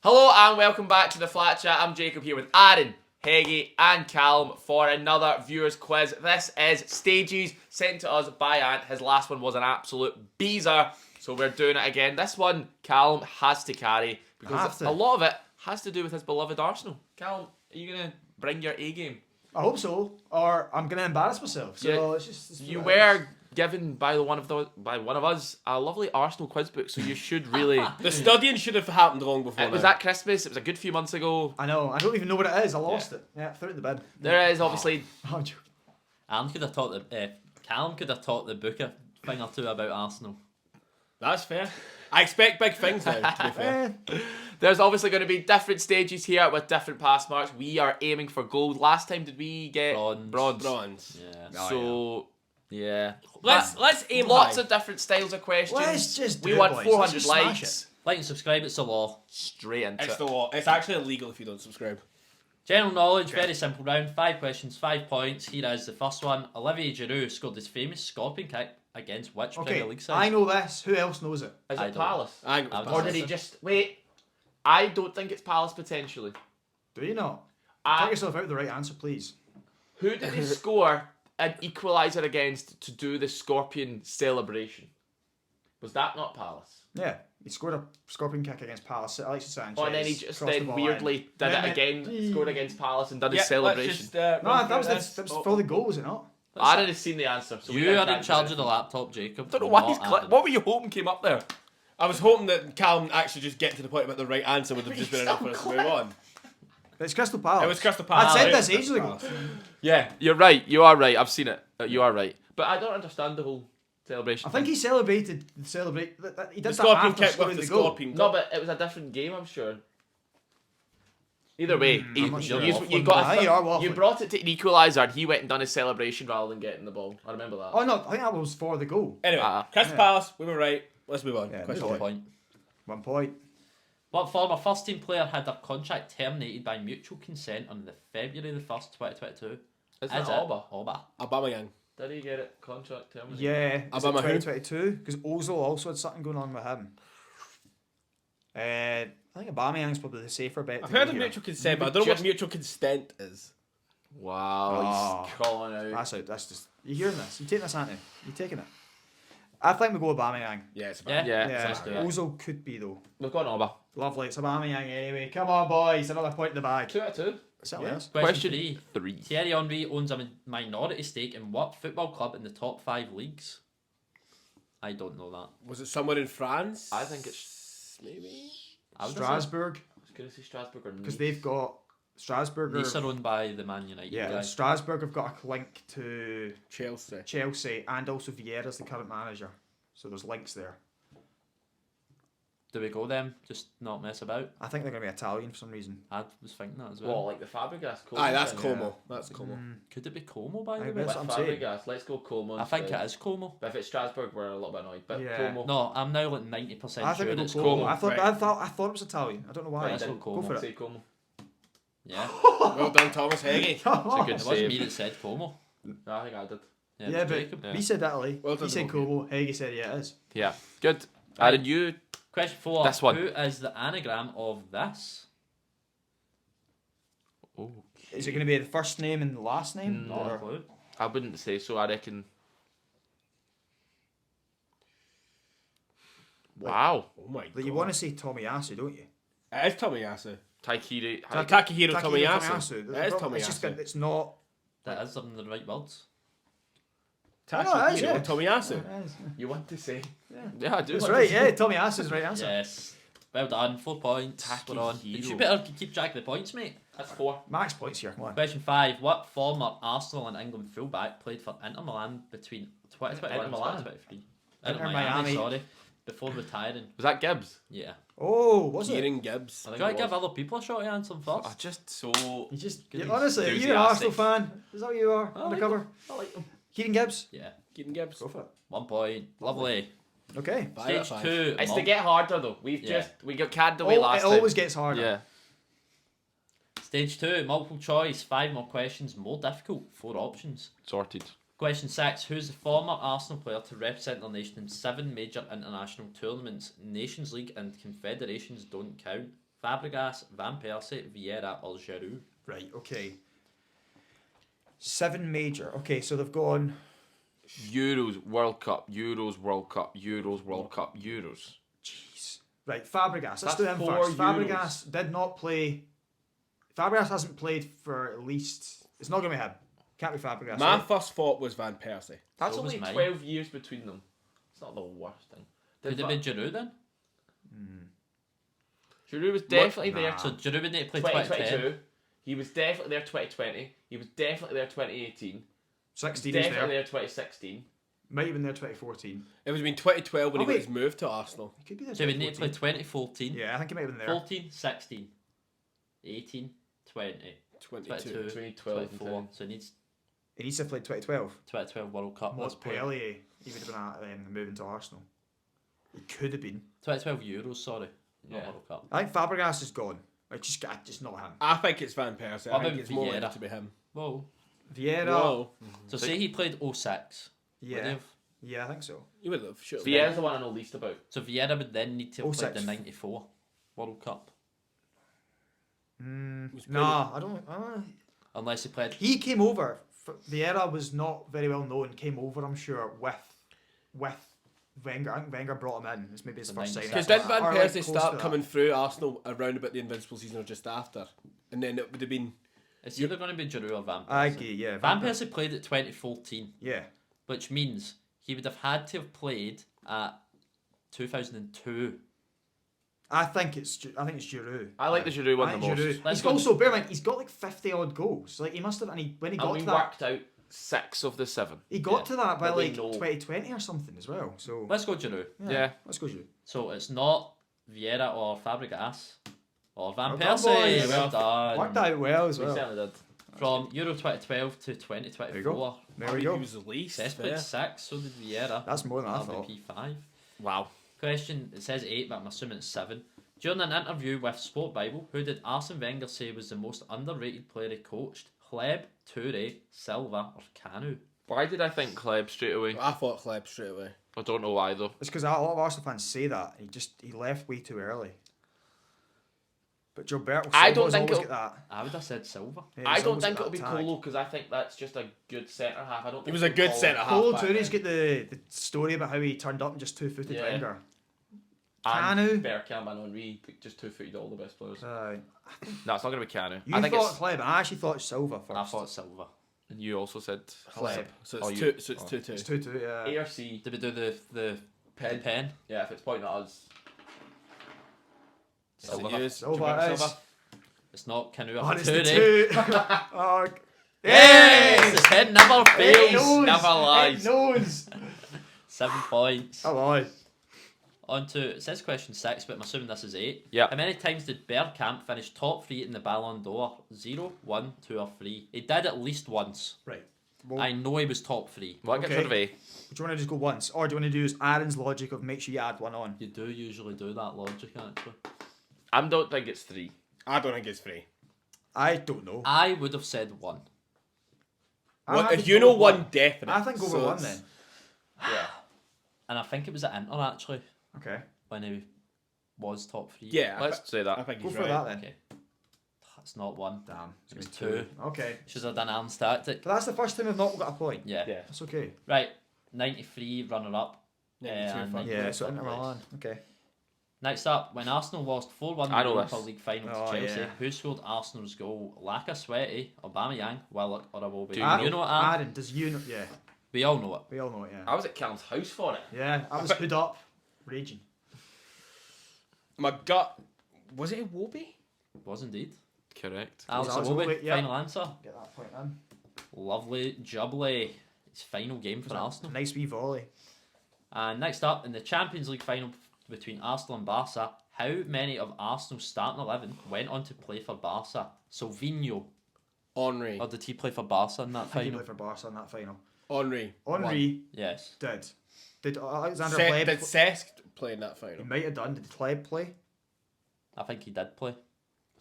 Hello and welcome back to the Flat Chat. I'm Jacob here with Aaron, Heggie and Callum for another viewers quiz. This is Stages sent to us by Ant. His last one was an absolute beezer, so we're doing it again. This one Callum has to carry because a lot of it has to do with his beloved Arsenal. Callum, are you going to bring your A game? I hope so, or I'm going to embarrass myself. So Yeah, it's you were given by one of us a lovely Arsenal quiz book, so you should really. The studying should have happened long before. It was at Christmas. It was a good few months ago. I know. I don't even know what it is. I lost it. Yeah, threw it in the bin. There is obviously. Oh, I'm joking. Alan could have taught Callum could have taught the book a thing or two about Arsenal. That's fair. I expect big things now, to be fair. There's obviously going to be different stages here with different pass marks. We are aiming for gold. Last time did we get bronze? Bronze. Yeah. So yeah. Let's aim lots high. of different styles of questions. Let's just do we it, want boys. 400 Let's just smash likes. Like and subscribe, it's the law. Straight into It's it. the law. It's actually illegal if you don't subscribe. General knowledge, very simple round. 5 questions, 5 points. Here is the first one. Olivier Giroud scored his famous scorpion kick against which Premier League side? I know this. Who else knows it? Is I it don't. Palace? I think it was Or Or Palace. did he just wait? I don't think it's Palace potentially. Do you not? Uh, Take yourself out of the right answer, please. Who did he score an equaliser against to do the scorpion celebration? Was that not Palace? Yeah, he scored a scorpion kick against Palace. Alexis Sanchez. Oh, and then he just crossed the then ball weirdly line. did Yeah, it again, scored against Palace and did his Yeah, celebration. let's just, No, run that was, through that this. was for the goal, was it not? I didn't see the answer. So we You are can't in charge do of the it. laptop, Jacob. I don't know why not he's Adam. What were you hoping came up there? I was hoping that Callum actually just get to the point about the right answer would have just been enough for us to move on. It's Crystal Palace. It was Crystal Palace. I said It this was ages Crystal ago. Palace. Yeah, you're right. You are right. I've seen it. You are right. But I don't understand the whole celebration. I think thing. he celebrated. He did The that scorpion after kick scoring with the the goal. scorpion. No, but it was a different game, I'm sure. Either way, I'm not sure. you I got think you are waffling. you brought it to an equaliser and he went and done his celebration rather than getting the ball. I remember that. Oh no, I think that was for the goal. Anyway, Crystal Yeah. Palace, we were right. Let's move on. Yeah, Question move two. on. Point. 1 point. What former first team player had their contract terminated by mutual consent on the February the 1st, 2022? Is that it Alba? Alba. Aubameyang. Did he get it contract terminated? Yeah, is it Obama who? 2022? Because Ozil also had something going on with him. I think Aubameyang's probably the safer bet. I've to go heard of here. mutual consent, but I don't know what Just- mutual consent is. Wow, he's calling out. That's out. That's just. You hearing this? You taking this, aren't you? You taking it? I think we go Aubameyang. Yeah, it's Yeah. about. Yeah, let's do it. Ozil could be though. we've got Alba. Lovely. It's Aubameyang anyway. Come on, boys. Another point in the bag. 2 out of 2. Certainly Yeah. is. Question Question 3. 3. Thierry Henry owns a minority stake in what football club in the top 5 leagues? I don't know that. Was it somewhere in France? I think it's maybe. I would Strasbourg, I was going to say Strasbourg or because Nice. they've got Strasbourg. Nice are owned by the Man United Yeah, guy. Strasbourg have got a link to Chelsea. Chelsea, and also Vieira's the current manager. So there's links there. Do we go them? Just not mess about? I think they're going to be Italian for some reason. I was thinking that as well. What, like the Fabregas? Como Aye, that's thing? Como. That's Como. Could it be Como by Aye, the way? that's With what I'm saying. Fabregas, let's go Como. I think instead. it is Como. But if it's Strasbourg, we're a little bit annoyed. But Yeah. Como. No, I'm now like 90% I think sure we go it's Como. Como. I thought. Right. I thought it was Italian. I don't know why. Right, let's then go Como. Go for Say it. Como. Yeah. Well done, Thomas Heggie. Come It's a on. good It wasn't save. me that said Como. No, I think I did. Yeah, Yeah, it was but Jacob. Yeah. we said Italy. Well He done, said Como. Como. Heggie said yeah, it is. Yeah, good. Right. Aaron, you. Question 4. This one. Who is the anagram of this? Oh, Is it going to be the first name and the last name? Not a Or- clue. I wouldn't say so. I reckon. Wow. Oh my god. Like you want to say Tomiyasu, don't you? It is Tomiyasu. Takehiro. Takehiro Takehiro Tomiyasu. It is It's just Tomiyasu. it's not. That is some of the right words. Oh, no, it is, yeah. Takehiro Tomiyasu. You want to say? Yeah. I do. That's want right. to Yeah, say. Tomiyasu the right answer. Yes. Well done. 4 points. We're on. Takehiro. You better keep track of the points, mate. That's 4. Max points here. Come on. Question 5. What former Arsenal and England fullback played for Inter Milan between 2021 and Inter Milan? 2023? Inter Inter Miami, Miami. sorry. Before retiring. Was that Gibbs? Yeah. Oh, was it? Kieran Gibbs. I think Do I it give was. other people a shot at answering first? I just so. You just Good honestly, are you an enthusiastic. Arsenal fan? Is that what you are? I like Undercover. I like them. Kieran Gibbs. Yeah. Kieran Gibbs. Go for it. 1 point. Lovely. Okay. 5 out of Stage 5. 2. It's to get harder though. Yeah. We got carried away Oh, last it time. always gets harder. Yeah. Stage 2. Multiple choice. 5 more questions. More difficult. 4 options. Sorted. Question 6. Who's the former Arsenal player to represent their nation in 7 major international tournaments? Nations League and Confederations don't count. Fabregas, Van Persie, Vieira, or Giroud? Right, okay. 7 major. Okay, so they've gone... Euros, World Cup, Euros, World Cup, Euros, World Cup, Euros. Jeez. Right, Fabregas. Let's That's do him 4 first. Euros. Fabregas did not play... Fabregas hasn't played for at least... It's not going to be him. Can't be Fabregas. My right? first thought was Van Persie. That's So was only mine. 12 years between them. It's not the worst thing. Could it be Giroud then? Giroud was definitely Nah. there So Giroud would need to play 2010. 2022. He was definitely there 2020. He was definitely there 2018. 16 is Definitely there. there 2016. Might have been there 2014. It was been 2012 when Oh, he got wait. his move to Arsenal. He could be there So he would need to play 2014. 2014, Yeah, I think he might have been there. 14, 16, 18, 20, 22. 22, 2012 and 24. 10. So he needs He needs to have played 2012. 2012 World Cup. Let's play. Montpellier, he would have been at moving to Arsenal. He could have been. 2012 Euros, sorry. Not Yeah. World Cup. I think Fabregas is gone. Just not him. I think it's Van Persie. What I think about it's more likely Vieira? to be him. Whoa. Vieira. Whoa. So say he played 06. Would he Yeah. have? Yeah, I think so. You would have, sure. Vieira's the one I know least about. So Vieira would then need to have played 06. the 94 World Cup. Nah, I don't. Unless he played. He came over. Vieira was not very well known. Came over, I'm sure, with Wenger. I think Wenger brought him in. It's maybe his The first 90s. signing. Because didn't Van Or, like, Persie close to start that. coming through Arsenal around about the Invincible season or just after? And then it would have been... It's either going to be Giroud or Van Persie. I agree, yeah. Van Persie played at 2014, Yeah. which means he would have had to have played at 2002. I think it's Giroud. I like the Giroud one I the think most. Giroud. Let's He's go- also, bear in mind, he's got like 50 odd goals. Like he must have, and when he got And we to that, worked out 6 of the 7. he got Yeah. to that by But we like know. 2020 or something as well. So Let's go Giroud. Yeah. let's go Giroud. So it's not Vieira or Fabregas or Van Well done, Persie. boys. Well done. Worked out well as We well. certainly did. From Euro 2012 to 2024. There you go. There we He go. was the least. Cesc played Yeah. 6, so did Vieira. That's more than I thought. LVP 5. Wow. Question, it says 8, but I'm assuming it's 7. During an interview with Sport Bible, who did Arsene Wenger say was the most underrated player he coached? Hleb, Toure, Silva, or Kanu? Why did I think Kleb straight away? I thought Kleb straight away. I don't know why though. It's because a lot of Arsenal fans say that he left way too early. But Gilberto I don't Silva's think always it'll- got that. I would have said Silva. Yeah, I he's don't always think got it'll be that tag. Colo because I think that's just a good centre half. I don't. He think was a good Colo- centre half. Colo back Toure's then. got the story about how he turned up and just two-footed Yeah. Wenger. And Kanu? Bergkamp and Henry just 2-footed all the best players. No, No, it's not going to be Kanu. you I think thought it's. Kleb, I actually thought Silva first. I thought Silva. And you also said Kleb. So Oh, it's you- 2 so it's oh. 2-2. It's 2-2, yeah. A or C. Did we do the Pen. pen? Yeah, if it's pointing at us. Is it Silva. you? Silva Gilberto is. Silva? It's not Kanu Oh, or it's the Toure. 2. Oh, Yes! The pen never It fails. knows. never lies. It knows. 7 points. Come on. On to, it says question 6, but I'm assuming this is 8. Yeah. How many times did Bergkamp finish top 3 in the Ballon d'Or? 0, 1, 2 or 3? He did at least once. Right. Well, I know he was top 3. What gets Okay. rid of A? do you want to just go once? Or do you want to do Aaron's logic of make sure you add one on? You do usually do that logic, actually. I don't think it's 3. I don't think it's 3. I don't know. I would have said 1. Well, think if you go know with one definite. I think go so with 1 it's- then. Yeah. And I think it was at Inter, actually, Okay. when he was top 3. Yeah, Let's say I that. think Go he's for right. that then. Okay. That's not 1. Damn. It was 2. Okay. Should have done Aaron's tactic. But that's the first time we've not got a point. Yeah. Yeah. That's okay. Right. 93 runner up. 92 and front. 92 Yeah, so third Inter place. Milan. Okay. Next up, when Arsenal lost 4-1 in I the know Europa this. League final to Oh, Chelsea, yeah. who scored Arsenal's goal? Laka, Sweaty, Aubameyang, Willock or Iwobi? Do you You know what, Aaron? Aaron, does you know? Yeah. We all know it. We all know it, yeah. I was at Callum's house for it. Yeah, I was hood up, raging. My gut... Was it Iwobi? Was indeed. Correct. Alex Alex Iwobi, Iwobi, yeah. final answer. Get that point in. Lovely jubbly. It's final game for Was that Arsenal. Nice wee volley. And next up, in the Champions League final between Arsenal and Barca, how many of Arsenal's starting 11 went on to play for Barca? Silvinho, Henry. or did he play for Barca in that I think he final? played for Barca in that final. Henry. Henri Yes. did. Did Alexander Did Hleb... Cesc play in that He final? might have done. Did Hleb play? I think he did play.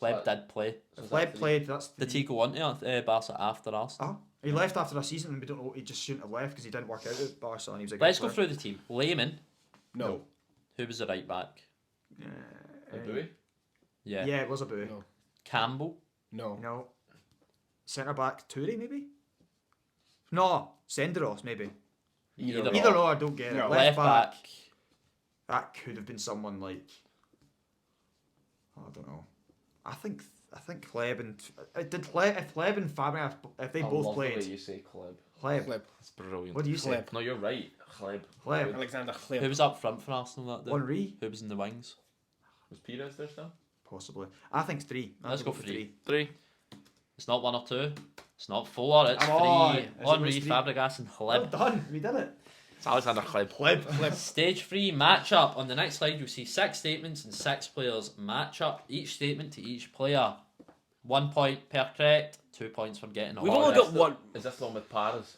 Pleb So did play. So If is that Hleb three? played, that's... Did he go on to Barca after Arsenal? Oh, he left after a season and we don't know. He just shouldn't have left because he didn't work out at Barca and he was a good Let's go player. through the team. Lehmann, No. who was the right back? Or do we? Yeah. Yeah, it was a boo. No. Campbell. No. No. Centre back Toure maybe. No, Senderos maybe. Either Either or. or, I don't get it. No. Left, Left back. That could have been someone like. I don't know. I think Hleb and if Hleb and Fabregas, if they both played. you say Kleb. Hleb. Kleb. It's brilliant. What do you say? Hleb. No, you're right. Kleb. Hleb. Alexander Who Hleb. was up front for Arsenal that day? Henri, Who was in the wings? Was Pires there still? possibly. I think it's 3. Let's go for for 3. 3. It's not 1 or 2. It's not 4. It's Come on. 3. Is it Henri, three? Fabregas, and Well Hleb. done. We did it. It's Alexander Kleb. Hleb. Stage 3 matchup. On the next slide, you'll see 6 statements and 6 players match up. Each statement to each player. 1 point per correct. 2 points for getting it We've wrong. only got one. Is this the one with Paris?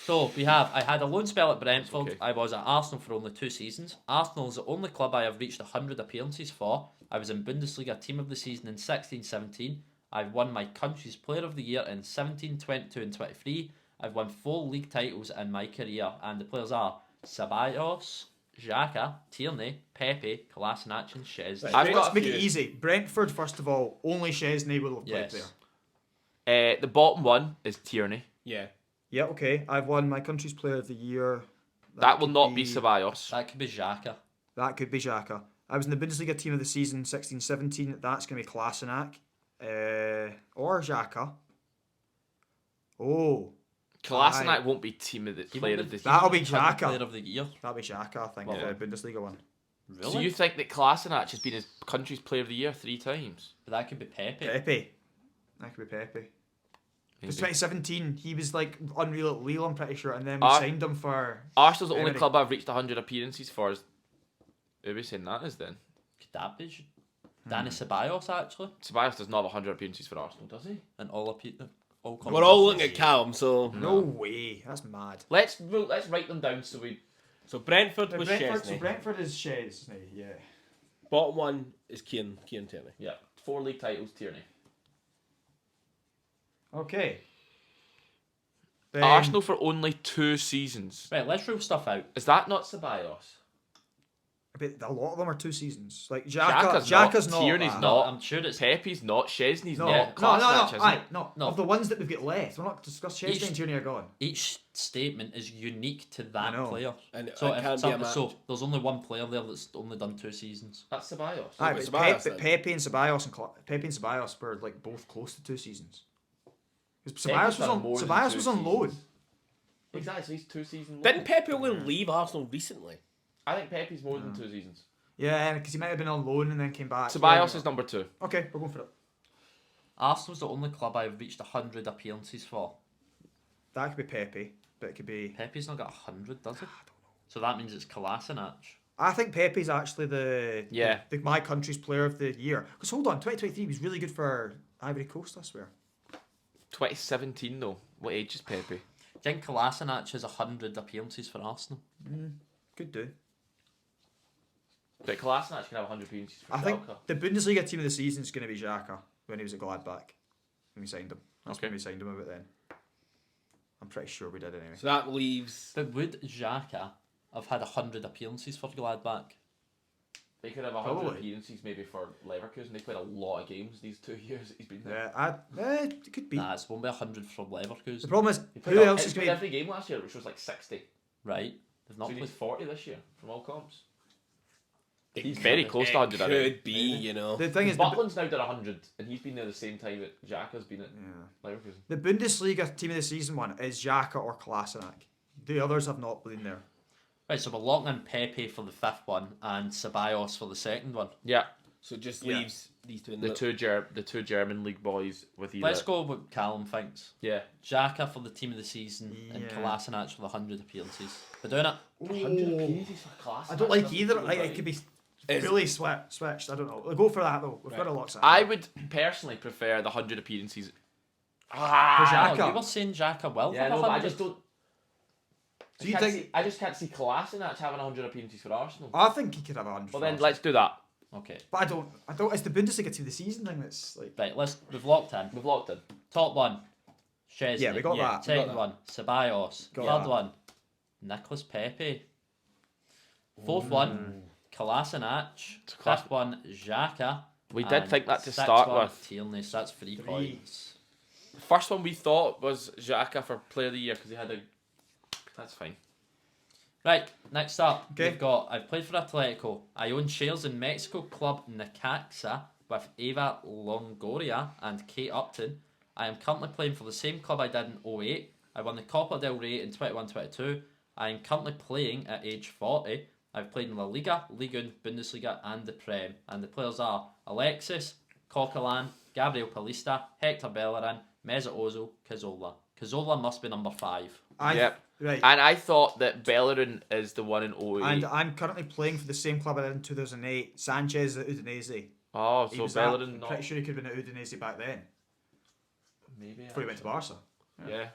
So we have, I had a loan spell at Brentford. Okay. I was at Arsenal for only 2 seasons. Arsenal is the only club I have reached 100 appearances for. I was in Bundesliga Team of the Season in 16-17. I've won my country's Player of the Year in 17, 22 and 23. I've won 4 league titles in my career. And the players are Ceballos, Xhaka, Tierney, Pepe, Kolasinac and Szczesny. Right. Let's got a make few. it easy. Brentford, first of all, only Szczesny will have played Yes. there. The bottom one is Tierney. Yeah. Yeah, okay. I've won my country's player of the year. That will could not be Ceballos. That could be Xhaka. That could be Xhaka. I was in the Bundesliga team of the season 16-17. That's going to be Kolasinac. Or Xhaka. Oh, Kolasinac Aye. won't be team of the He player won't of the That'll be Player Xhaka. of the Year. That'll be Xhaka, I think, Well, the Bundesliga one. Really? So you think that Kolasinac has been his country's player of the year 3 times? But that could be Pepe. Pepe. That could be Pepe. Because Maybe. 2017, he was like unreal at Lille, I'm pretty sure, and then we Ar- signed him for. Arsenal's the only Emery. club I've reached 100 appearances for. Who are we saying that is then? Could that be Danny Ceballos actually? Ceballos does not have 100 appearances for Arsenal, does he? And all We're all looking at Callum, so. No way, that's mad. Let's write them down so we. So Brentford was Brentford, Szczesny. Brentford is Szczesny, yeah. Bottom one is Kieran Tierney. Yeah, 4 league titles, Tierney. Okay. Arsenal for only 2 seasons. Right, let's rule stuff out. Is that not Ceballos? But a lot of them are 2 seasons. Like Xhaka's Xhaka's not, not. Tierney's that. not. I'm sure it's Pepe's not. Szczesny's No, not. no, Kolasinac isn't. Aye, no. No. Of the ones that we've got left, we're not discussing Szczesny Each- and Tierney are gone. each statement is unique to I that know. player. And So it if can't be a match. so there's only one player there that's only done 2 seasons. That's Ceballos. Aye, but but Ceballos then. Pepe and Ceballos were like both close to 2 seasons. Because Pepe's Ceballos was done on more than Ceballos 2 was on loan. seasons. Exactly, so he's 2 seasons. Didn't Pepe only leave Arsenal recently? I think Pepe's more than 2 seasons. Yeah, because he might have been on loan and then came back. Ceballos Yeah. is number 2. Okay, we're going for it. Arsenal's the only club I've reached 100 appearances for. That could be Pepe, but it could be. Pepe's not got 100, does he? So that means it's Kolasinac. I think Pepe's actually Yeah. the my country's player of the year. Because hold on, 2023 was really good for Ivory Coast, I swear. 2017 though. What age is Pepe? I think Kolasinac has 100 appearances for Arsenal. Could do. But Kolasinac can have 100 appearances for I think Schalke. the Bundesliga team of the season is going to be Xhaka when he was at Gladbach. When we signed him. That's Okay. when we signed him about then. I'm pretty sure we did anyway. So that leaves. But would Xhaka have had 100 appearances for Gladbach? They could have 100 Probably. appearances maybe for Leverkusen. They played a lot of games these 2 years that he's been there. Yeah, it could be. Nah, it won't be 100 for The Leverkusen. problem is, He who played else he is played going to every game last year, which was like 60. Right? They've So not he played. needs 40 this year from all comps. It He's very close to 100 already. Could be, you know. The thing is, Butland's now done 100, and he's been there the same time that Xhaka's been at Leverkusen. the Bundesliga team of the season one is Xhaka or Kolasinac. The others have not been there. Right, so we're locking in Pepe for the 5th one and Ceballos for the 2nd one. Yeah, So it just Yeah. leaves these two in the two German league boys with either. Let's go with what Callum thinks. Yeah. Xhaka for the team of the season and Yeah. Kolasinac for the 100 appearances. We're doing it. 100 appearances for class. I don't like either. Like, it could be fully switched. I don't know. We'll go for that though. We've got to lock that. I would personally prefer the 100 appearances. For Oh, Xhaka. you were saying Xhaka will Yeah, have no, but I 100. just don't. Do you think? I just can't see Kolasinac having 100 appearances for Arsenal. I think he could have 100. Well, for then us. let's do that. Okay, But I don't. It's the Bundesliga team of the season thing that's like. right, we've locked in. We've locked in. Top one, Szczesny. Yeah, we got that. We got Second one, Ceballos. Got Third that. one, Nicolas Pepe. Fourth one, Kolasinac. Fifth one, Xhaka. We did And think that to sixth start one, with. Tierney, so that's 3 points. The first one we thought was Xhaka for Player of the Year because he had a. That's fine. Right, next up, Okay. we've got, I've played for Atletico. I own shares in Mexico club Necaxa with Eva Longoria and Kate Upton. I am currently playing for the same club I did in 08. I won the Copa del Rey in 21-22. I am currently playing at age 40. I've played in La Liga, Liga 1, Bundesliga and the Prem. And the players are Alexis, Coquelin, Gabriel Palista, Hector Bellerin, Mesut Ozil, Cazorla. Cazorla must be number 5. Yep. Right. And I thought that Bellerin is the one in 08. And I'm currently playing for the same club I did in 2008. Sanchez at Udinese. Oh, He so was Bellerin I'm not. pretty sure he could have been at Udinese back then. Maybe. Before he went to Barca. Yeah. I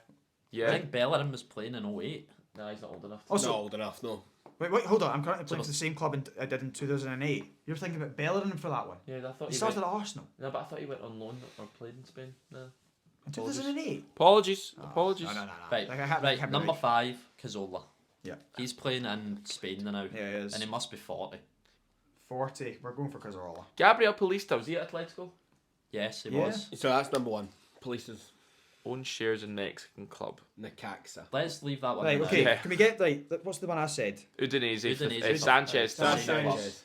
Yeah. think Bellerin was playing in 08. No, he's not old enough. Also, Not old enough, no. wait, hold on. I'm currently playing for the same club I did in 2008. You're thinking about Bellerin for that one? Yeah, I thought He he started went. at Arsenal No, but I thought he went on loan or played in Spain. No. in 2008. Apologies. Oh, Apologies. No. Right, Like, I had- right. had it Number 5, Cazorla. Yeah. He's playing in Spain now. Yeah, he is. And he must be 40. 40. We're going for Cazorla. Gabriel Palista, was he at Atletico? Yes, he Yeah. was. So that's number 1. Police's Own shares in Mexican club. Necaxa. Let's leave that one. Right, in okay. Yeah. Can we get, what's the one I said? Udinese. Udinese. Sanchez. Sanchez.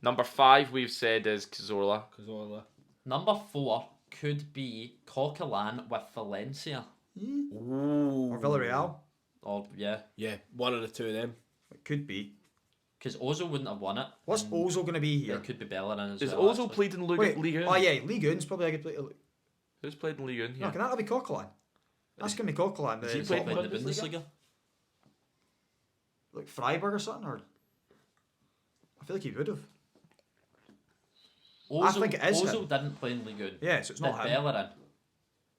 Number 5 we've said is Cazorla. Cazorla. Number 4 could be Coquelin with Valencia. Ooh. Or Villarreal? Or, yeah, Yeah, one of the two of them. It could be. because Ozil wouldn't have won it. What's and Ozil going to be here? It could be Bellerin as Is well. Ozil actually. played in Wait, Liga? oh yeah, Ligue 1's probably a good play. Who's played in Liga? No, Yeah. can that not be Coquelin? That's going to be Coquelin. Has he The played top Played one. in the Bundesliga. Like Freiburg or something? Or I feel like he would have. Ozil, think it is Ozil him. didn't play in Ligue 1. Yeah, so it's not Did him. Bellerin?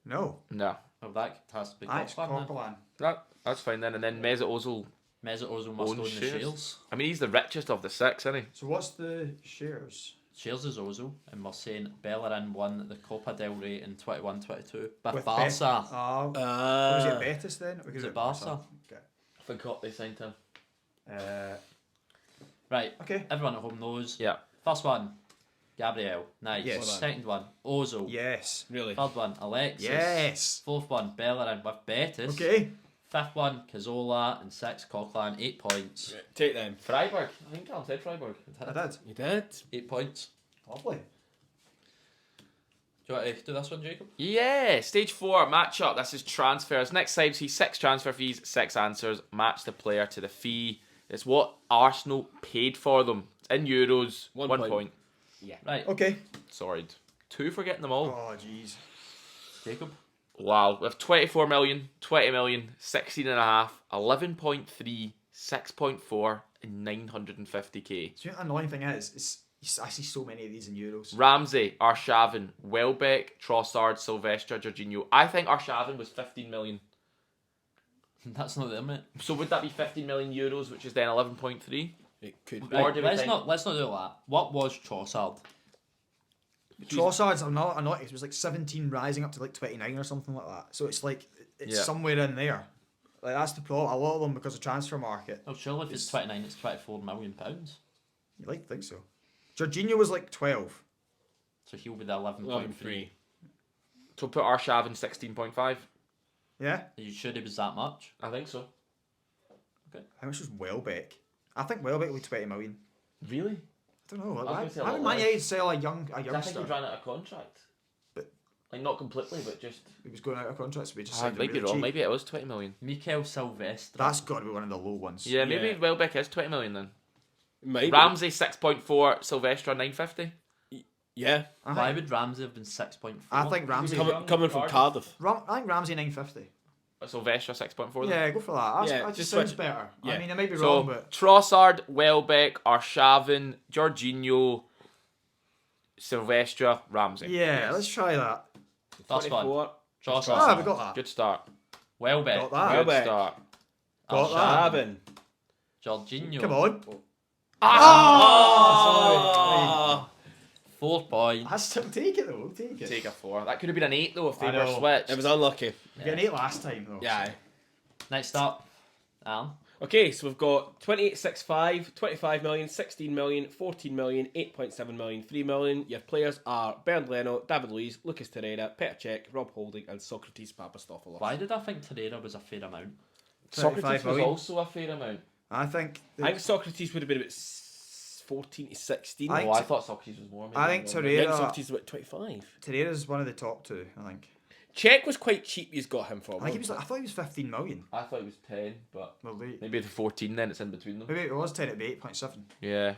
No. No. Oh, that has to be That's Coquelin then. Coquelin. That's fine then. And then Mesut Ozil. Mesut Ozil must Own own the shares. shares. I mean, he's the richest of the 6, isn't he? So what's the shares? Shares is Ozil, and we're saying Bellerin won the Copa del Rey in 21-22 with With Barca. Oh, was it Uh, Betis then? Or Was it Barca? Okay. I forgot they signed him. Right, Okay. everyone at home knows. Yeah. First one, Gabriel. Nice. Yes. Second one, Ozil. Yes. really? Third one, Alexis. Yes. Fourth one, Bellerin with Betis. Okay. Fifth one, Cazorla. And sixth, Coquelin. 8 points. Take them. Freiburg. I think Cal said Freiburg. I did. You did? 8 points. Lovely. Do you want to do this one, Jacob? Yeah, stage 4 matchup. This is transfers. Next side, see 6 transfer fees, 6 answers. Match the player to the fee. It's what Arsenal paid for them. It's in euros. 1 1 point. point. Right, Okay. Sorry. 2 for getting them all. Oh, jeez. Jacob. Wow. We have 24 million, 20 million, 16.5, 11.3, 6.4, and 950k. So the annoying thing is I see so many of these in euros. Ramsey, Arshavin, Welbeck, Trossard, Silvestre, Jorginho. I think Arshavin was 15 million. That's not there, mate. So would that be 15 million euros, which is then 11.3? It could be. Or Right, do we let's think- not do that. What was Trossard? Trossard's not. It was like 17 rising up to like 29 or something like that. So it's like it's Yeah. somewhere in there. Like that's the problem. A lot of them because of transfer market. Oh, surely if it's 29, it's 24 million pounds. You like to think so. Jorginho was like 12. So he'll be the 11.3. 11.3. So put Arshavin 16.5. Yeah. Are you sure it was that much? I think so. How much was Welbeck? I think Welbeck was 20 million. Really? I don't know. I was gonna say a Why would lot Man less. United sell a I think youngster? he ran out of contract. But- like not completely, but just. He was going out of contract, so we just I signed him might be really wrong. cheap. Maybe it was 20 million. Mikel Silvestre. That's got to be one of the low ones. Yeah, maybe Yeah. Welbeck is 20 million then. Maybe. Ramsey 6.4, Silvestre 950. Yeah. Why would Ramsey have been 6.4? I think Ramsey. Coming from Cardiff. I think Ramsey 950. Silvestre 6.4 then. Yeah, go for that. Yeah, That just just sounds switch- better. yeah. I mean, I may be So wrong, but Trossard, Welbeck, Arshavin, Jorginho, Silvestre, Ramsey. yeah, let's try that. First one. 24. Trossard. Ah, we got that. Good start. Welbeck. Got that. Good Welbeck. start. Got that. Shabin. Jorginho. Come on. Oh! 4 points. I still take it though. Take it. Take a 4. That could have been an 8 though if they I were know. switched. It was unlucky. We got an 8 last time though. Yeah. Next up, Alan. Okay, so we've got 28.65, 25 million, 16 million, 14 million, 8.7 million, 3 million. Your players are Bernd Leno, David Luiz, Lucas Torreira, Petr Cech, Rob Holding, and Socrates Papastopoulos. Why did I think Torreira was a fair amount? Socrates 35 was million. also a fair amount. I think Socrates would have been about 14 to 16. I- I thought Socrates was more. Maybe. I think I think Torreira Socrates is about 25. Torreira's one of the top two, I think. Cech was quite cheap. He's got him for. I think he was I thought he was 15 million. I thought it was 10, but Well, maybe the 14 then, it's in between them. maybe it was 10 at 8.7. Yeah.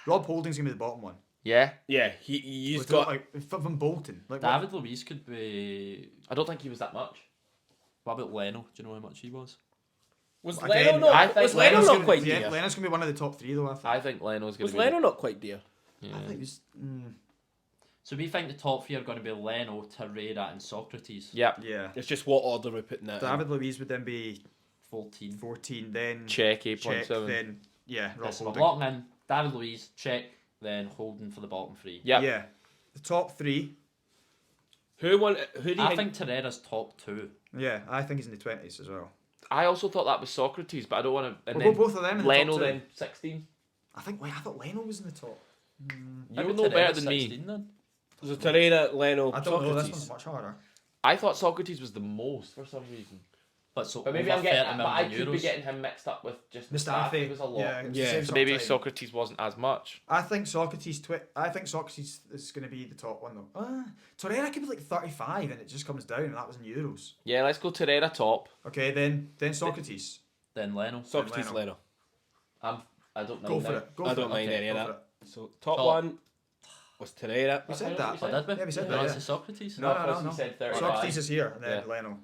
Rob Holding's gonna be the bottom one. Yeah. Yeah, he's With got. like from Bolton. Like David Luiz could be. I don't think he was that much. What about Leno? Do you know how much he was? Was Again, Leno not? I think Was Leno Leno's not gonna, quite yeah, dear? Leno's gonna be one of the top three though. I think. I think Leno's going Was to be... Leno not quite dear? Yeah. I think he was. So we think the top three are going to be Leno, Torreira, and Socrates. Yep. Yeah. It's just what order we're putting that in. David Luiz would then be 14. 14, then Check Cech, 8.7. then Rob So we're Holding. locking in David Luiz, Cech, then Holden for the bottom three. Yep. Yeah. The top three. Who do you I think? think Torreira's top two. Yeah, I think he's in the 20s as well. I also thought that was Socrates, but I don't want to... And Well, then both of them in the Leno top two. then 16. I thought Leno was in the top. You'll know better than me. 16 then. So Torreira, Leno, I don't know. This Socrates. one's much harder. I thought Socrates was the most for some reason. But so But maybe over I'm getting... 30 But I million could be euros. getting him mixed up with just the Mustafi staff. It was a lot. Yeah, it's the Yeah. same So sort maybe of time. Socrates wasn't as much. I think Socrates is going to be the top one though. Torreira could be like 35 and it just comes down, and that was in euros. Yeah, let's go Torreira top. Okay, then Socrates. Then Leno. Socrates, Leno. Leno. I don't know. Go for it. Go I for don't it. mind Okay, any of go for that. So top Top. one was Torreira. We said that. Oh, did we? Yeah, we said No, that, it's yeah. the Socrates. No. He said 35. Socrates is here, and then Yeah. Leno.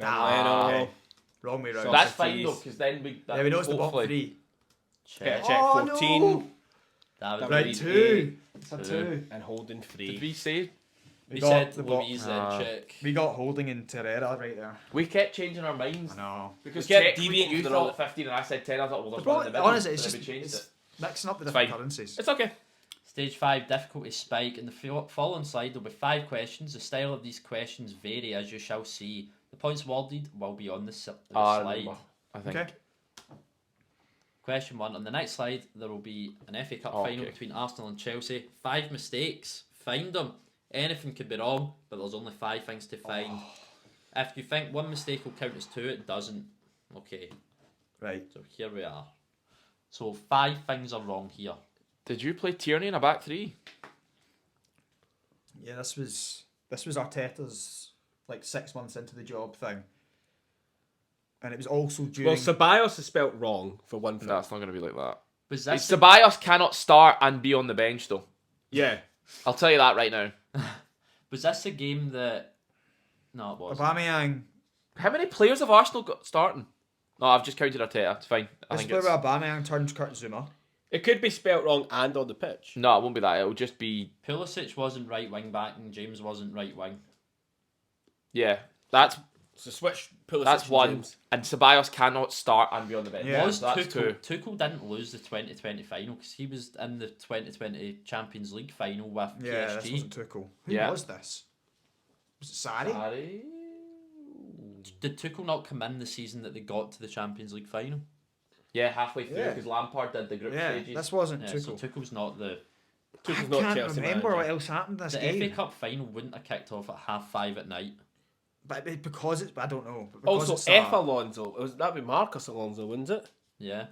Leno. Okay. Wrong way round. That's fine Socrates. though, because then we... Yeah, we know it's the bottom hopefully- three. Petr Cech. Cech Oh, 14 no. David Right, Luiz. two. It's a Two. two. and Holden 3. Did we say... We got said the bottom. Luiz then Cech. We got Holding and Torreira right there. We kept changing our minds. I know. Because We kept Czech, deviating you from the thought 15 and I said 10. I thought, well, The there's one in problem, the middle. honestly, it's and just then we changed it's it. mixing up the It's different fine. currencies. It's okay. Stage 5 difficulty spike. In the following slide, there will be 5 questions. The style of these questions vary, as you shall see. The points awarded will be on the I slide. remember, I think. Okay. Question 1. On the next slide, there will be an FA Cup Oh, final okay. between Arsenal and Chelsea. 5 mistakes. Find them. Anything could be wrong, but there's only 5 things to find. If you think one mistake will count as 2, it doesn't. Okay, Right. so here we are. So 5 things are wrong here. Did you play Tierney in a back three? Yeah, this was Arteta's like 6 months into the job thing, and it was also during. Well, Ceballos is spelt wrong for one thing. No, it's not going to be like that. Was this the, Ceballos cannot start and be on the bench, though. Yeah. I'll tell you that right now. was this a game that... No, it wasn't. Aubameyang. How many players have Arsenal got starting? No, I've just counted Arteta. It's fine. I This think play it's... where Aubameyang turned Kurt Zuma. It could be spelt wrong and on the pitch. No, it won't be that. It'll just be... Pulisic wasn't right wing back and James wasn't right wing. Yeah, that's So switch Pulisic that's and one. James. And Ceballos cannot start and be on the bench. Yeah. Was that's two. Tuchel didn't lose the 2020 final because he was in the 2020 Champions League final with Yeah, this PSG. wasn't Tuchel. Who Yeah. was this? Was it Sarri? Sorry. Did Tuchel not come in the season that they got to the Champions League final? Yeah, halfway through Yeah. because Lampard did the group Yeah, stages. this wasn't Yeah, so Tuchel. Tuchel's not the... Tuchel's I not can't Chelsea remember manager. what else happened this The game. FA Cup final wouldn't have kicked off at 5:30 at night. But because it's, I don't know. But because Also, it's F Alonso. That'd be Marcus Alonso, wouldn't it? Yeah.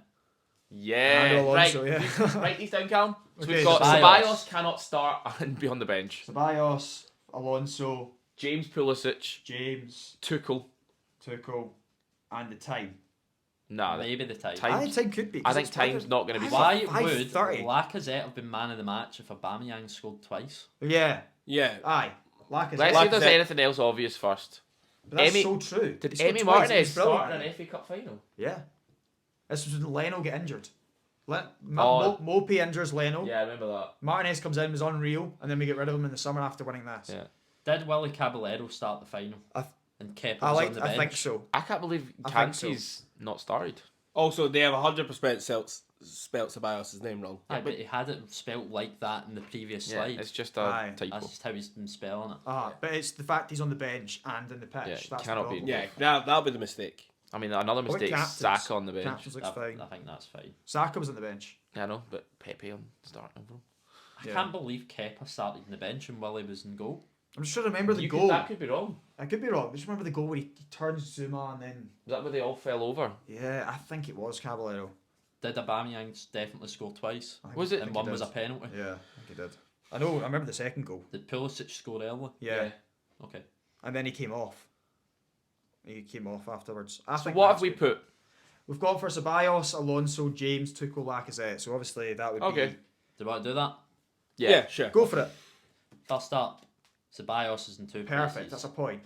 Yeah, Fernando right. Alonso, yeah. Write these down, Callum. So Okay, we've got Ceballos. Ceballos cannot start and be on the bench. Ceballos, Alonso, James Pulisic, James, Tuchel. Tuchel, and the time. Nah, Maybe the time. Time. I think time could be. 'cause I think it's time's not going to be. Why would 5:30. Lacazette have been man of the match if Aubameyang scored twice? Yeah, Yeah. aye. Lacazette. Let's see if there's Lacazette. anything else obvious first. But that's Emi- so true. Did He scored Emi twice, Martinez he's brilliant. start in an FA Cup final? Yeah. This was when Leno get injured. Oh. Mopey injures Leno. Yeah, I remember that. Martinez comes in, was unreal, and then we get rid of him in the summer after winning this. Yeah. Did Willie Caballero start the final? I- And Kepa I was like. on the I bench? think so. I can't believe I think so. Kante's not started. Also, they have 100% spelt Ceballos' name wrong. Aye, but he had it spelt like that in the previous Yeah, slide. it's just a Aye. typo. That's just how he's been spelling it. But it's the fact he's on the bench and in the pitch. Yeah, That's cannot the be. problem. Yeah, that'll be the mistake. I mean, another What about mistake. captains? Saka on the bench. Captains looks fine. I think that's fine. Saka was on the bench. Yeah, I know, but Pepe on starting over him. I can't believe Kepa started in the bench and Willie was in goal. I'm just trying to remember the You goal. that could be wrong. I could be wrong. Just remember the goal where he turns Zuma and then. Was that where they all fell over? Yeah, I think it was Caballero. Did Aubameyang definitely score twice? I think- Was it? I And think one he was a did. penalty. Yeah, I think he did. I know. I remember the second goal. Did Pulisic score early? Yeah, Okay. and then he came off. He came off afterwards. So what have we put? We've gone for Ceballos, Alonso, James, Tuchel, Lacazette. So obviously that would Okay. be. Do you want to do that? Yeah, sure. Go for it. First up, Ceballos is in 2 Perfect. places. That's a point.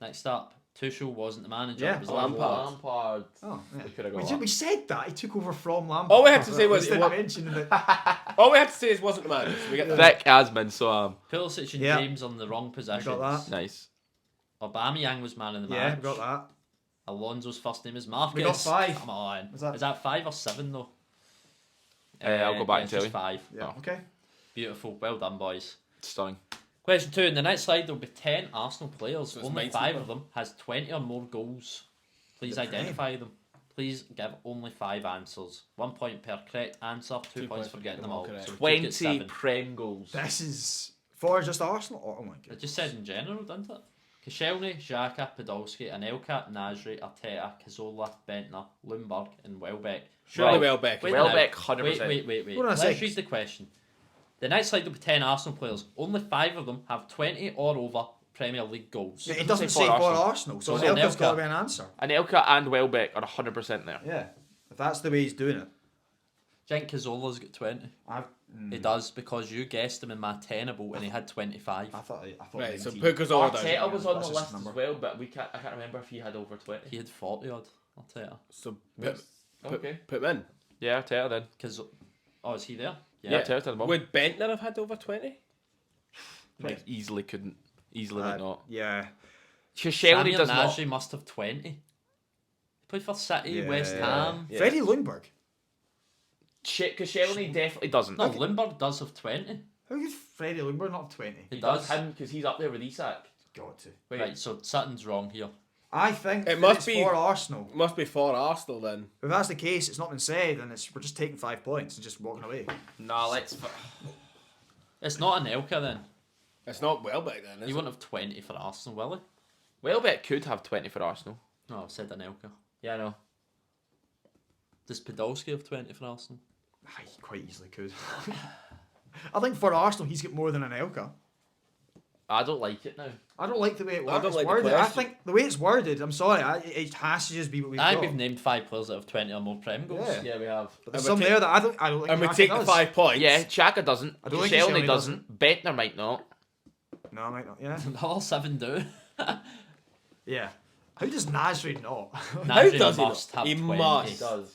Next up, Tuchel wasn't the manager. Yeah. It was Lampard. Lampard. Oh, yeah. We could have got We, that. we said that he took over from Lampard. All we had to say was We it didn't wa- mention that. All we had to say is wasn't the man. So we get that. Thick Asman, so Pulisic and Yeah. James on the wrong positions. got that. nice. Aubameyang was man of the Yeah, match. we got that. Alonso's first name is Marcus. We got 5. Come on. Was that- Is that 5 or 7 though? I'll go back and it's tell just you. 5. Yeah. Oh. Okay. Beautiful. Well done, boys. Stunning. Question 2. In the next slide, there will be 10 Arsenal players. So it's Only 90 5 then. of them has 20 or more goals. Please The Prem. identify them. Please give only 5 answers. 1 point per correct answer. 2 2 points points for getting them all all. correct. So we could get 20 7. Prem goals. This is for just Arsenal. Oh my It god. just said in general, didn't it? Koscielny, Xhaka, Podolski, Anelka, Nasri, Arteta, Cazorla, Bentner, Lundberg, and Welbeck. Surely Right. Welbeck. Wait a Welbeck, minute. 100%. Wait. Hold on a Let's sec. read the question. The next slide will be 10 Arsenal players. Only 5 of them have 20 or over Premier League goals. It doesn't doesn't say say for for Arsenal. Arsenal, so So Elka's Anelka. got to be an answer. Anelka and Welbeck are 100% there. Yeah. If that's the way he's doing it. Do you think Cazorla's got 20? He does, because you guessed him in my tenable and he had 25. I thought. Right, so 19. put Cazorla Arteta down. was on That's the just list a as number. well, but I can't remember if he had over 20. He had 40 odd, Arteta. So put Okay. him in. Yeah, Arteta then. Oh, is he there? Yeah, Arteta at the moment. Would Bentner have had over 20? Like, easily couldn't. Easily would not. Yeah. Koscielny Samir does not. Nasri must have 20. He played for City, Yeah. West Ham. Yeah. Freddie Lundberg. Koscielny definitely doesn't. No, Lundberg does have 20. How could Freddie Lundberg not have 20? He Does does. him because he's up there with Isak. Got to. Wait, Right, so something's wrong here. I think It that must it's be- for Arsenal. Must be for Arsenal then. If that's the case, it's not been said, and we're just taking 5 points and just walking away. nah, let's. It's not Anelka then. It's not Welbeck then, is He it? wouldn't have 20 for Arsenal, will he? Welbeck could have 20 for Arsenal. No, I said Anelka. Yeah, I know. Does Podolski have 20 for Arsenal? He quite easily could. I think for Arsenal, he's got more than an Elka. I don't like it now. I don't like the way it I works. don't like the worded. I question. think the way it's worded, I'm sorry, it has to just be what we've I got. think we've named 5 players that have 20 or more Prem goals. Yeah. Yeah, we have. But there's And some we there that I don't think And we Xhaka take the does. 5 points. Yeah, Xhaka doesn't. I don't think Koscielny Koscielny doesn't. Bentner might not. No, I might not. Yeah. All 7 do. Yeah. How does Nasri not? Nasri does he must not? have He 20. must. Does.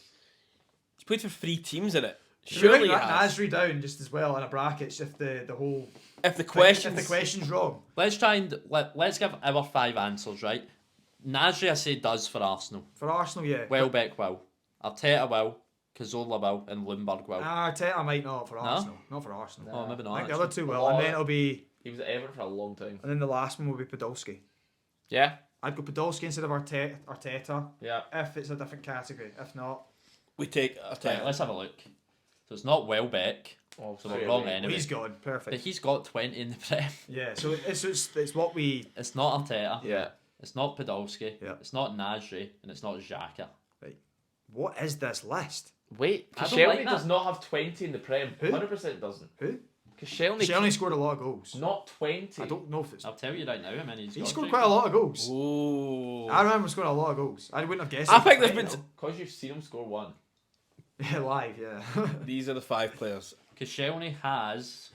He's played for 3 teams in it. Surely Surely he that has. Nasri down just as well in a bracket if the whole If the if questions... the question's wrong. Let's try and let's give our 5 answers, right? Nasri, I say, does for Arsenal. For Arsenal, yeah. Welbeck will. Arteta will. Cazorla will. And Lundberg will. Arteta might not for No? Arsenal. Not for Arsenal. Oh, maybe I not. think the other actually. two will, and then it'll be, He was at Everton for a long time. and then the last one will be Podolski. Yeah. I'd go Podolski instead of Arteta Yeah. if it's a different category. If not, We take Right, Arteta. let's have a look. So it's not Welbeck. Oh, So we're wrong well, anyway. he's gone. But Perfect. he's got 20 in the Prem. Yeah. So it's what we. It's not Arteta. Yeah. It's not Podolski. Yeah. It's not Nasri. And it's not Xhaka. What is this list? Wait, I don't Koscielny like that. does not have 20 in the Prem. Who? 100% doesn't. Who? Koscielny, She only scored a lot of goals. not 20. I don't know if it's. I'll tell you right now how many he's He got. scored Jake. quite a lot of goals. Ooh. I remember scoring a lot of goals. I wouldn't have guessed. I it think for there's 20 been- though. Because you've seen him score 1. Yeah, live. Yeah. These are the 5 players. Koscielny has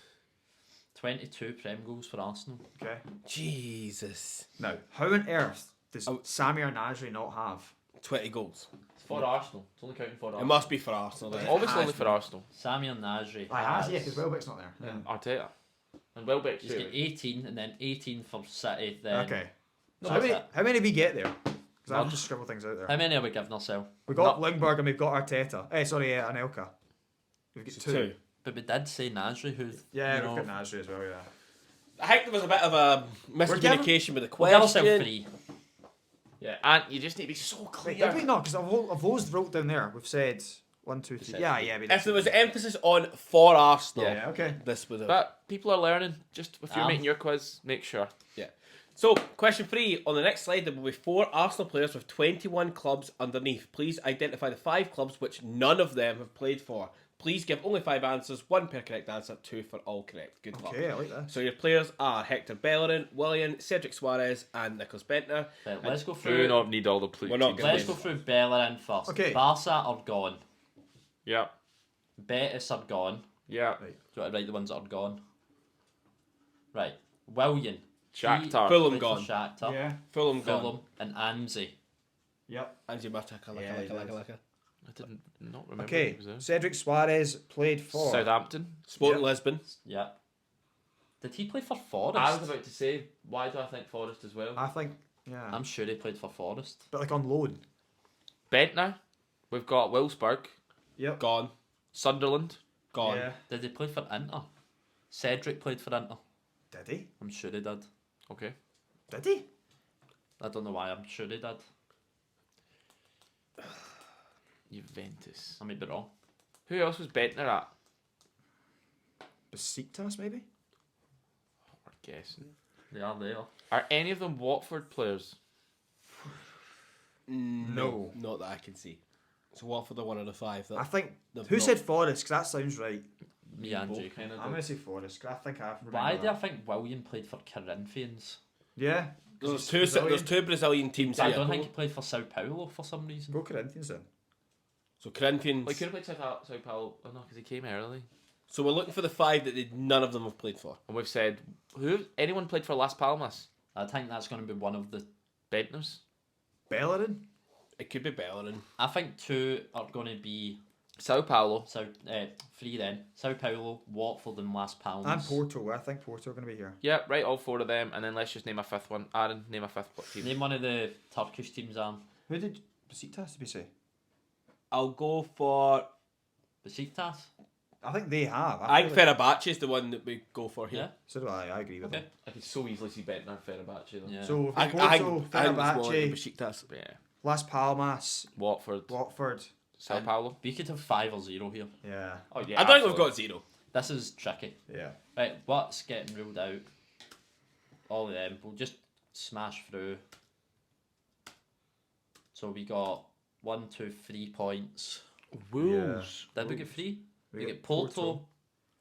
22 Prem goals for Arsenal. Okay. Jesus. Now, how on earth does Oh. Samir Nasri not have? 20 goals. It's for Arsenal. It's only counting for It Arsenal. must be for Arsenal then. Obviously has only for been. Arsenal. Samir Nasri I has. have, yeah, because Welbeck's not there. Yeah. Arteta. And Welbeck He's got too. 18 and then 18 for City. Then Okay. So So that's it. how many did we get there? Because I've None. just scribbled things out there. How many are we giving ourselves? We got Lundberg and we've got Arteta. Anelka. We've got So 2. But we did say Nasri, who Yeah, you know, we've got Nasri as well, yeah. I think there was a bit of a miscommunication with the we'll give ourselves question. 3. Yeah, and you just need to be so Wait, clear. did we not? Because of those wrote down there, we've said 1, 2, 3. said Yeah, three. yeah. We If there was did. emphasis on for Arsenal, Yeah, okay. this would have. But people are learning. Just if you're Um, making your quiz, make sure. Yeah. So, question 3. On the next slide, there will be 4 Arsenal players with 21 clubs underneath. Please identify the 5 clubs which none of them have played for. Please give only 5 answers, 1 per correct answer, 2 for all correct. Good luck. Okay, I like that. So your players are Hector Bellerin, Willian, Cedric Suarez, and Nicholas Bentner. Right, let's go Do through. not need all the We're not teams. gonna Let's go through Bellerin first. Okay. Barca are gone. Yeah, Betis are gone. yeah. Do you want to write the ones that are gone? Right. Willian. Shakhtar. Fulham Played gone. for Shakhtar. Yeah. Fulham gone. Fulham and Anzi. Yep. Angie Martica, Yeah, he did. I didn't not remember. Okay. Who was there. Cedric Suarez played for. Southampton. Sporting Yep. Lisbon. Yeah. Did he play for Forest? I was about to say, why do I think Forest as well? I think. Yeah. I'm sure he played for Forest. But like on loan. Bentner. We've got Wolfsburg. Yep. Gone. Sunderland. Gone. Yeah. Did he play for Inter? Cedric played for Inter. Did he? I'm sure he did. Okay. Did he? I don't know why. I'm sure he did. Juventus. I might be wrong. Who else was Bentner at? Besiktas maybe? We're guessing. They are there. Are any of them Watford players? No. Not that I can see. So Watford are one of the 5. I think. They've Who not- said Forest? Because that sounds right. Me and Both Jake. kind of I'm going to say Forest. Because I think I've. Why remembered do I that. think William played for Corinthians? Yeah. There's He's Brazilian. two Brazilian teams I here. don't think he played for Sao Paulo for some reason. Go Corinthians then. So Corinthians. Well, he could have played Sao Paulo. Oh no, because he came early. So we're looking for the 5 that none of them have played for. And we've said, anyone played for Las Palmas? I think that's going to be one of the. Bentners? Bellerin? It could be Bellerin. I think 2 are going to be Sao Paulo. 3 then. Sao Paulo, Watford, and Las Palmas. And Porto. I think Porto are going to be here. Yeah, right, all 4 of them. And then let's just name a 5th one. Aaron, name a 5th team. Name one of the Turkish teams. Who did Besiktas did we say? I'll go for. Besiktas. I think they have. I feel think like- Fenerbahce is the one that we go for here. Yeah. So do I. I agree with Okay. them. I could so easily see Bentner and Fenerbahce. Though. Yeah. So we've I, got I, Porto, I think it's more like Fenerbahce, Besiktas. Yeah. Las Palmas, Watford. Watford. Sao Paulo. We could have 5 or 0 here. Yeah. Oh, yeah. I don't think we've absolutely. got 0. This is tricky. Yeah. Right, what's getting ruled out? All of them. We'll just smash through. So we got 1, 2, 3 points. Wolves. Did we get 3? We We got get Porto,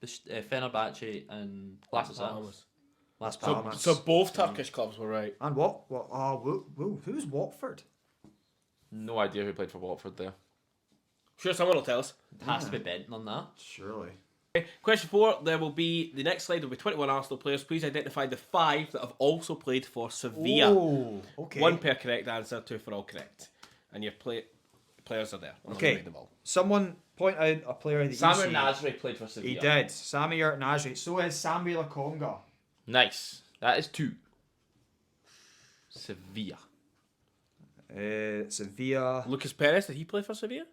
Fenerbahce, and Las what was that? Palmas. Las So, Palmas. so both Turkish clubs were right. And what? What? Oh, who's Watford? No idea who played for Watford there. Sure, someone will tell us. It has to be betting on that. Surely. Question 4. There will be the next slide will be 21 Arsenal players. Please identify the 5 that have also played for Sevilla. Oh, okay. 1 per correct answer, 2 for all correct. And your players are there. I'm not gonna Okay. read them all. Someone point out a player that you Samuel see. Nasri played for Sevilla. He did. Sami Nasri. So is Sambi Lakonga. Nice. That is 2. Sevilla. Sevilla. Lucas Perez, did he play for Sevilla?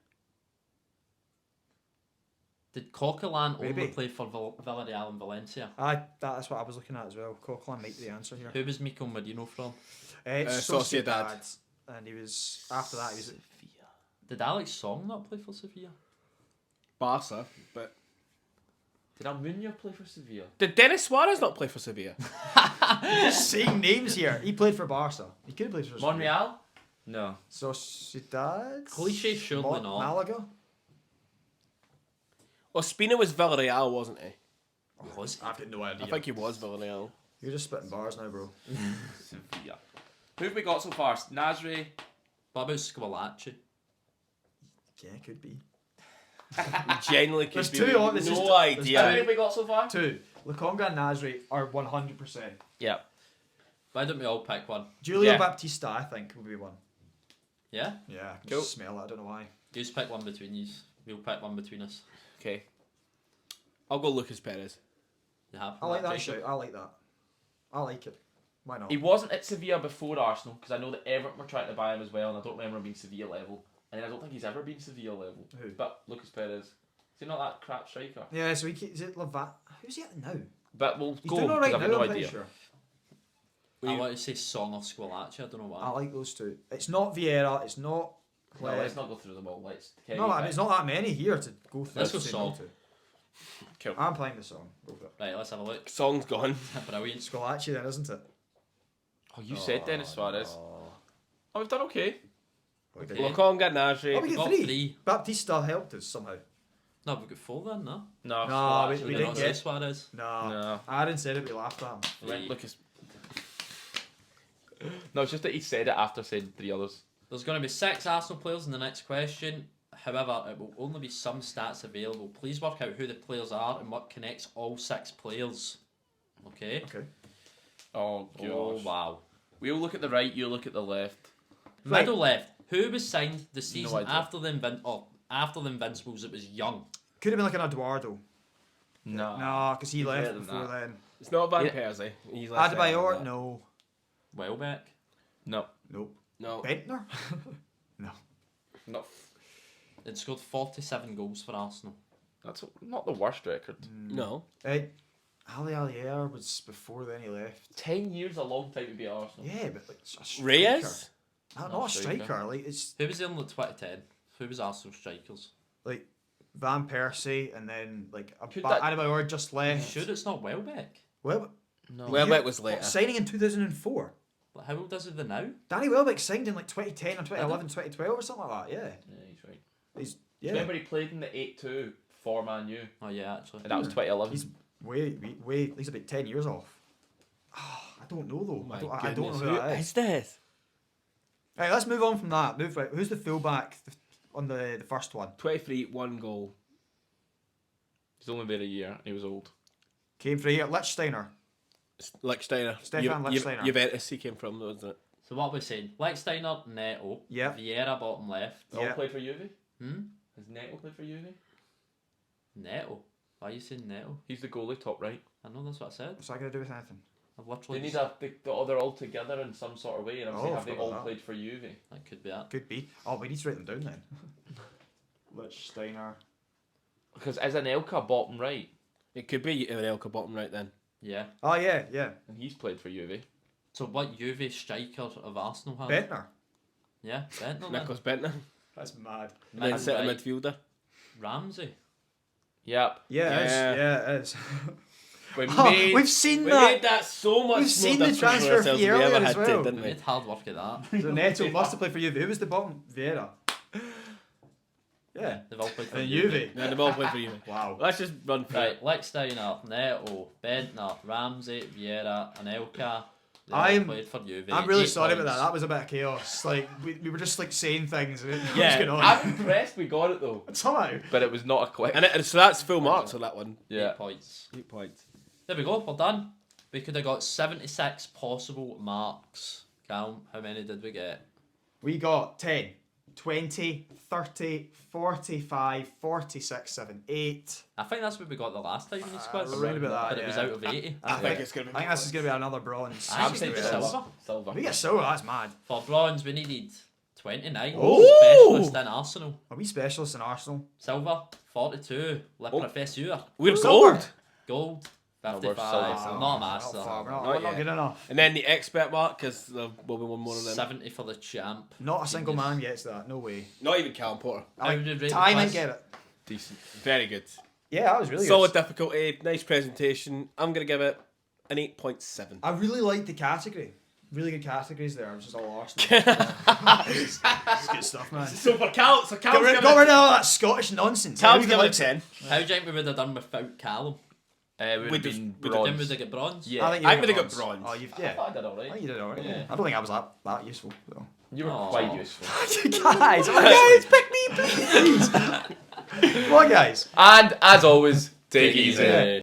Did Coquelin only Maybe. play for Villarreal and Valencia? That's what I was looking at as well. Coquelin might be the answer here. Who was Mikel Merino from? It's Sociedad. Sociedad. And he was, after that, he was at Sevilla. Did Alex Song not play for Sevilla? Barca, but Did Almunia play for Sevilla? did Denis Suarez not play for Sevilla? just saying names here. He played for Barca. He could have played for Sevilla. Monreal? No. Sociedad. Cliche, surely not. Malaga. Ospina was Villarreal, wasn't he? Was he? I've got no idea. I think he was Villarreal. You're just spitting bars now, bro. Sevilla. Who have we got so far? Nasri. What about Squillaci? Yeah, could be. Genuinely could There's be. two on- there's No just- How idea. many have we got so far? 2. Lakonga and Nasri are 100%. Yeah. Why don't we all pick one? Julio Yeah. Baptista, I think, will be one. Yeah? Yeah, I can Cool. just smell it. I don't know why. You just pick one between you. We'll pick one between us. Okay. I'll go Lucas Perez. You have I like that Jacob? shout. I like that. I like it. Why not? He wasn't at Sevilla before Arsenal because I know that Everton were trying to buy him as well, and I don't remember him being Sevilla level. And I don't think he's ever been Sevilla level. Who? But Lucas Perez, is he not that crap striker? Yeah, so is it Lavat? Who's he at now? But we'll He's go doing because alright I've now, no I'm pretty idea. sure. I want to say Song or Squillaci. I don't know I why. like those two. It's not Vieira. It's not. No, let's not go through them all. Let's No, I mean, it's not that many here to go through. Let's go to say Song. no to. Cool. I'm playing the song. Go for it. Right, let's have a look. Song's gone. Brilliant. Squillaci then, isn't it? Oh, you said Dennis Suarez. Oh, we've done okay. Okay. Lokonga, Nasri. Oh, we get got three. three. Baptista helped us somehow. No, we've got 4 then, no? No, No, Suarez. we Did didn't not get- say Suarez. No. Aaron said it, we laughed at him. Three. Lucas. No, it's just that he said it after saying 3 others. There's going to be 6 Arsenal players in the next question. However, it will only be some stats available. Please work out who the players are and what connects all 6 players. Okay? Okay. Oh, gosh. Oh, wow. We'll look at the right, you look at the left. Right. Middle left. Who was signed the season idea. after the Invincibles that was young? Could have been like an Eduardo. No. No, because he He's left better than before that. then. It's not Van Yeah. Persie. He's less better than Adebayor? that. No. Welbeck. No. Nope. No. Bentner? Not. It scored 47 goals for Arsenal. That's not the worst record. No. Ali Alier was before then he left. 10 years a long time to be at Arsenal. Yeah, but like a striker. Reyes? Not a striker. Like it's Who was in the 2010? Who was Arsenal strikers? like Van Persie and then like Could that- Adebayor just You left. sure it's not Welbeck? Well, No. Welbeck was later. signing in 2004. Like, how old is he now? Danny Welbeck signed in like 2010 or 2011, 2012 or something like that. Yeah. Yeah, he's right. He's yeah. Remember he played in the 8-2 for Man U. Oh yeah, actually. And that was 2011. He's way. He's about 10 years off. I don't know though. My I don't know goodness, who that is. this? Right, let's move on from that. Right. Who's the fullback on the first one? 23, 1 goal. He's only there a year and he was old. Came from here. Lichtsteiner. Lichtsteiner. Stefan Lichtsteiner. Juventus he came from, wasn't it? So what we're saying? Lichtsteiner, Neto. Yeah. Vieira bottom left. All Yeah. played for Juve? Hmm? Has Neto played for Juve? Neto. Why are you saying Neto? He's the goalie, top right. I know that's what I said. What's that going to do with anything? I've They literally. need they're all together in some sort of way, and I'm saying Oh, have they forgot all that. played for Juve? That could be that. Could be. Oh, we need to write them down then. Lichtsteiner. Because is Anelka bottom right, It could be Elka bottom right then. Yeah. Oh yeah. and he's played for Juve. So what Juve striker of Arsenal have? Bentner. Yeah, Bentner. then. Nicholas Bentner. That's mad. And then That's centre right. midfielder. Ramsey. Yep. Yeah, it is. Yeah. Yeah, it is. We Oh, made we've seen We that. made that so much We've more seen the difficult for transfer ourselves fee than we earlier ever as had well. to, We didn't we? made hard work at that. So Neto must have played for Juve. Who was the bottom? Vieira. Yeah. They've all played for And Juve. Juve. Yeah, they've all played for you. Wow. Let's just run through Right, it. Lichtsteiner, Neto, Bentner, Ramsey, Vieira, Anelka. They all I'm- played for Juve. I'm really 8 sorry about that. points. That was a bit of chaos. Like we were just like saying things. And what's Yeah. going on? I'm impressed we got it though, Somehow. but it was not a quick. And so that's full marks on that one. 8 points. 8 points. There we go, we're done. We could have got 76 possible marks. Calm, how many did we get? We got 10, 20, 30, 45, 46, 7, 8. I think that's what we got the last time in this quiz. Around about that, But it was yeah. out of 80. I think it's going to be. I think this is going to be another bronze. I'm I'm saying saying silver. silver. Silver. We get silver, that's mad. For bronze, we needed 29. Oh! Specialist in Arsenal. Are we specialists in Arsenal? Silver, 42. Le Oh. Professeur. We're Silver. gold. Gold, we're 55. silver. Not a master. We're Not not yet. good enough. And then the expert mark, because there will be one more of them. 70 for the champ. Not a single Genius. man gets that. No way. Not even Callum Porter. How would you rate the Ty might quiz? get it. Decent. Very good. Yeah, that was really Solid good. difficulty. Nice presentation. I'm going to give it an 8.7. I really liked the category. Really good categories there. It was just all Arsenal. It's good stuff, man. So for Cal, so Got Cal's rid of all that Scottish nonsense. Cal's Everybody giving it likes 10. How do you think we would have done without Callum? We We would just- been we Then bronze. would they get bronze? Yeah. I think you I'm got gonna go bronze. Oh, you've I yeah. thought I did I alright. think you did alright. Yeah. I don't think I was that useful. So. You were Aw. quite useful. Guys, pick me, please. Come on, guys. And as always, take it easy. Yeah.